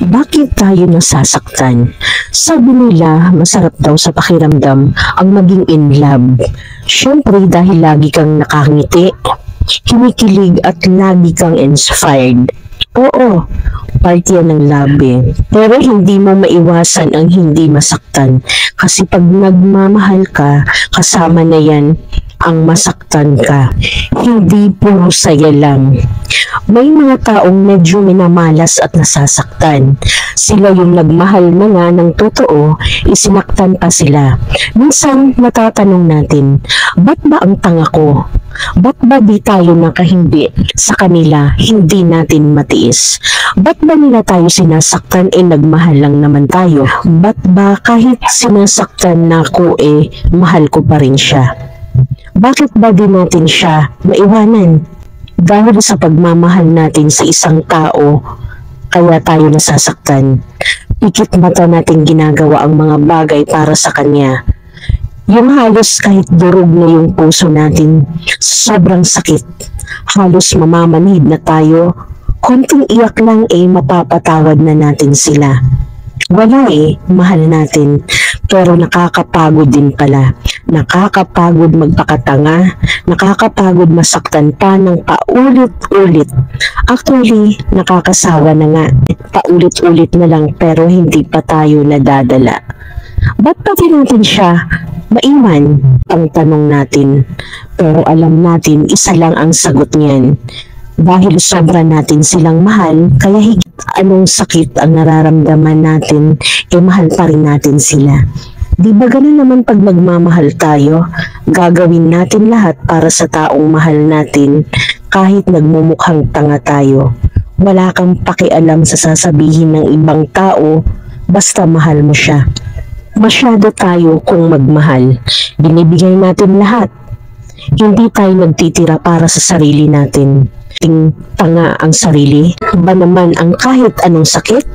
Bakit tayo nasasaktan? Sabi nila, masarap daw sa pakiramdam ang maging in love. Siyempre dahil lagi kang nakangiti, kinikilig at lagi kang inspired. Oo, part yan ng love eh. Pero hindi mo maiwasan ang hindi masaktan. Kasi pag nagmamahal ka, kasama na yan ang masaktan ka. Hindi puro saya lang. May mga taong medyo minamalas at nasasaktan. Sila yung nagmahal na nga ng totoo, isinaktan pa sila. Minsan natatanong natin, ba't ba ang tanga ko? Ba't ba di tayo nakahindi sa kanila, hindi natin matiis? Ba't ba nila tayo sinasaktan nagmahal lang naman tayo? Ba't ba kahit sinasaktan na ako mahal ko pa rin siya? Bakit ba di natin siya maiwanan? Dahil sa pagmamahal natin sa isang tao, kaya tayo nasasaktan. Pikit mata natin ginagawa ang mga bagay para sa kanya. Yung halos kahit durog na yung puso natin, sobrang sakit. Halos mamamanhid na tayo, konting iyak lang mapapatawad na natin sila. Wala mahal natin, pero nakakapagod din pala. Nakakapagod magpakatanga, nakakapagod masaktan pa ng paulit-ulit. Actually, nakakasawa na nga, paulit-ulit na lang pero hindi pa tayo nadadala. Ba't pati natin siya maiwan? Ang tanong natin. Pero alam natin, isa lang ang sagot niyan. Dahil sobra natin silang mahal, kaya higit anong sakit ang nararamdaman natin, mahal pa rin natin sila. Di ba ganun naman pag magmamahal tayo, gagawin natin lahat para sa taong mahal natin, kahit nagmumukhang tanga tayo. Wala kang pakialam sa sasabihin ng ibang tao, basta mahal mo siya. Masyado tayo kung magmahal, binibigay natin lahat. Hindi tayo nagtitira para sa sarili natin. Tanga ang sarili ba naman ang kahit anong sakit?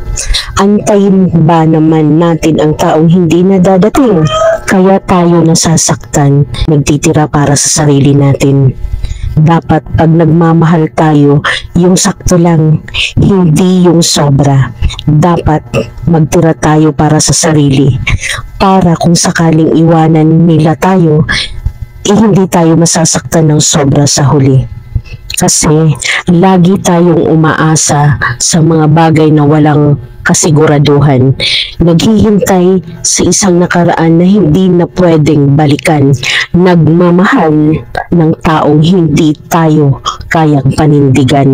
Antayin ba naman natin ang taong hindi na dadating? Kaya tayo nasasaktan, nagtitira para sa sarili natin. Dapat pag nagmamahal tayo, yung sakto lang, hindi yung sobra. Dapat magtira tayo para sa sarili. Para kung sakaling iwanan nila tayo, hindi tayo masasaktan ng sobra sa huli. Kasi lagi tayong umaasa sa mga bagay na walang kasiguraduhan. Naghihintay sa isang nakaraan na hindi na pwedeng balikan. Nagmamahal ng taong hindi tayo kayang panindigan.